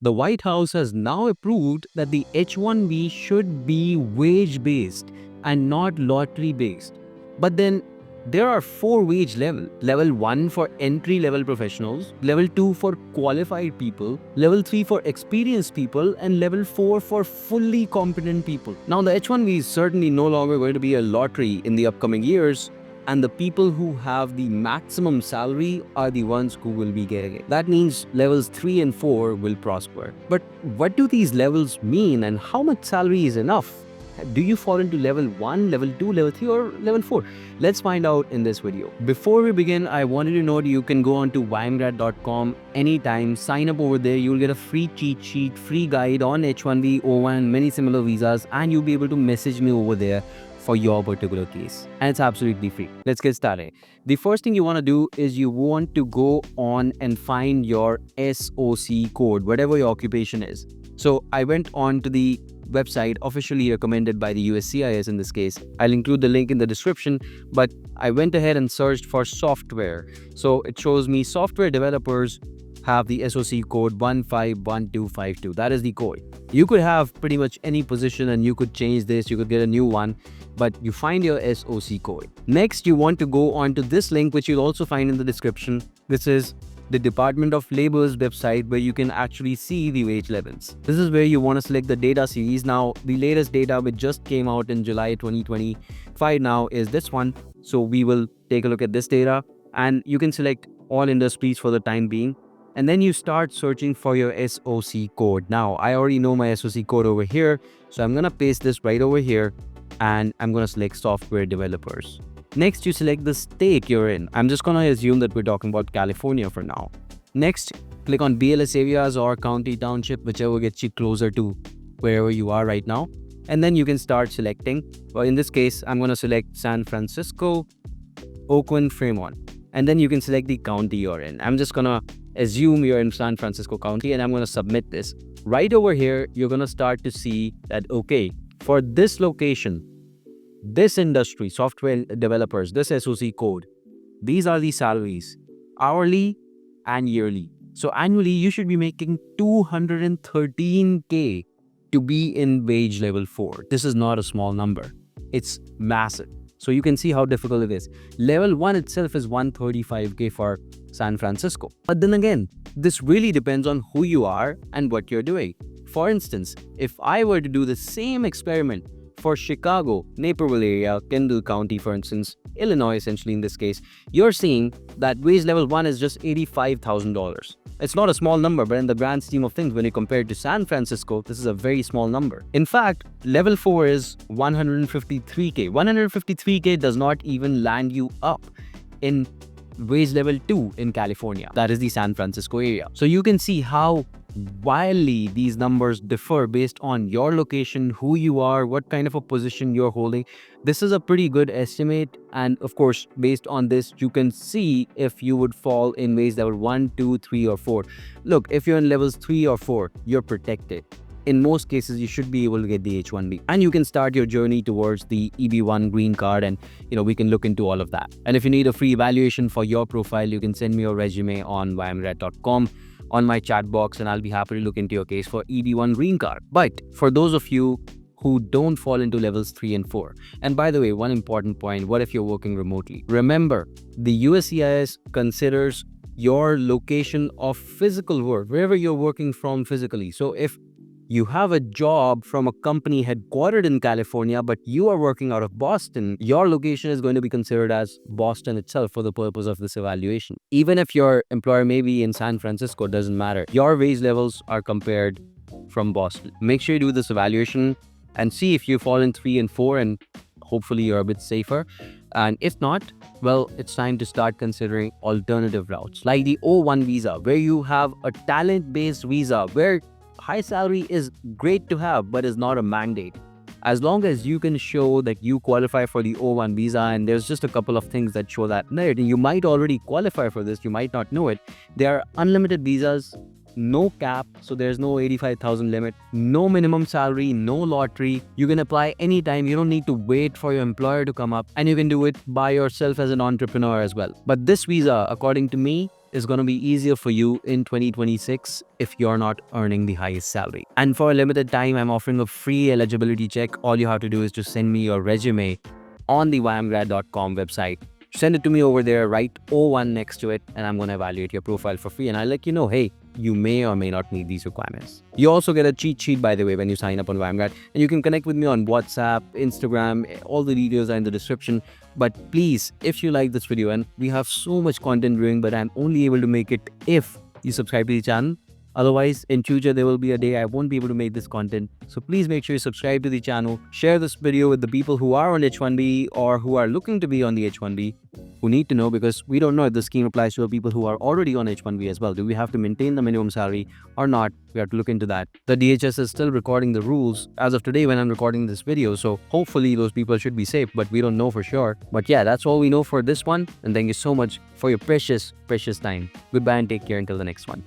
The White House has now approved that the H-1B should be wage-based and not lottery-based. But then there are 4 wage levels. Level 1 for entry-level professionals, Level 2 for qualified people, Level 3 for experienced people, and Level 4 for fully competent people. Now, the H-1B is certainly no longer going to be a lottery in the upcoming years, and the people who have the maximum salary are the ones who will be getting it. That means levels 3 and 4 will prosper. But what do these levels mean, and how much salary is enough? Do you fall into level 1, level 2, level 3, or level 4? Let's find out in this video. Before we begin, I wanted to note you can go on to YMGrad.com anytime, sign up over there, you'll get a free cheat sheet, free guide on H-1B, O-1, many similar visas, and you'll be able to message me over there for your particular case. And it's absolutely free. Let's get started. The first thing you want to do is you want to go on and find your SOC code, whatever your occupation is. So I went on to the website officially recommended by the USCIS in this case. I'll include the link in the description, but I went ahead and searched for software. So it shows me software developers have the SOC code 151252. That is the code. You could have pretty much any position and you could change this, you could get a new one, but you find your SOC code. Next, you want to go on to this link, which you'll also find in the description. This is the Department of Labor's website where you can actually see the wage levels. This is where you want to select the data series. Now, the latest data which just came out in July 2025 now is this one. So we will take a look at this data and you can select all industries for the time being. And then you start searching for your SOC code. Now, I already know my SOC code over here. So I'm going to paste this right over here and I'm going to select software developers. Next, you select the state you're in. I'm just going to assume that we're talking about California for now. Next, click on BLS areas or county township, whichever gets you closer to wherever you are right now. And then you can start selecting. Well, in this case, I'm going to select San Francisco, Oakland, Fremont. And then you can select the county you're in. I'm just going to assume you're in San Francisco County and I'm going to submit this. Right over here, you're going to start to see that, okay, for this location, this industry, software developers, this SOC code, these are the salaries, hourly and yearly. So annually, you should be making 213K to be in wage level 4. This is not a small number. It's massive. So you can see how difficult it is. Level 1 itself is 135K for San Francisco. But then again, this really depends on who you are and what you're doing. For instance, if I were to do the same experiment for Chicago, Naperville area, Kendall County, for instance, Illinois, essentially in this case, you're seeing that wage level 1 is just $85,000. It's not a small number, but in the grand scheme of things, when you compare it to San Francisco, this is a very small number. In fact, level 4 is 153K. 153K does not even land you up in wage level 2 in California. That is the San Francisco area. So you can see how wildly these numbers differ based on your location, who you are, what kind of a position you're holding. This is a pretty good estimate, and of course, based on this, you can see if you would fall in wage level 1, 2, 3, or 4. Look, if you're in levels 3 or 4, you're protected. In most cases, you should be able to get the H-1B. And you can start your journey towards the EB1 green card, and we can look into all of that. And if you need a free evaluation for your profile, you can send me your resume on YMGrad.com on my chat box, and I'll be happy to look into your case for EB1 green card. But for those of you who don't fall into levels 3 and 4. And by the way, one important point, what if you're working remotely? Remember, the USCIS considers your location of physical work, wherever you're working from physically. So if you have a job from a company headquartered in California, but you are working out of Boston, your location is going to be considered as Boston itself for the purpose of this evaluation. Even if your employer may be in San Francisco, it doesn't matter. Your wage levels are compared from Boston. Make sure you do this evaluation and see if you fall in 3 and 4, and hopefully you're a bit safer. And if not, well, it's time to start considering alternative routes like the O-1 visa, where you have a talent-based visa where high salary is great to have, but is not a mandate. As long as you can show that you qualify for the O-1 visa, and there's just a couple of things that show that you might already qualify for this, you might not know it. There are unlimited visas, no cap, so there's no 85,000 limit, no minimum salary, no lottery. You can apply anytime. You don't need to wait for your employer to come up, and you can do it by yourself as an entrepreneur as well. But this visa, according to me, is going to be easier for you in 2026 if you're not earning the highest salary. And for a limited time, I'm offering a free eligibility check. All you have to do is to send me your resume on the YMGrad.com website. Send it to me over there, write O1 next to it, and I'm going to evaluate your profile for free. And I'll let you know, hey, you may or may not meet these requirements. You also get a cheat sheet, by the way, when you sign up on YMGrad. And you can connect with me on WhatsApp, Instagram, all the details are in the description. But please, if you like this video, and we have so much content doing, but I'm only able to make it if you subscribe to the channel. Otherwise, in future, there will be a day I won't be able to make this content. So please make sure you subscribe to the channel, share this video with the people who are on H-1B or who are looking to be on the H-1B, who need to know, because we don't know if the scheme applies to people who are already on H-1B as well. Do we have to maintain the minimum salary or not? We have to look into that. The DHS is still recording the rules as of today when I'm recording this video. So hopefully those people should be safe, but we don't know for sure. But yeah, that's all we know for this one. And thank you so much for your precious time. Goodbye and take care until the next one.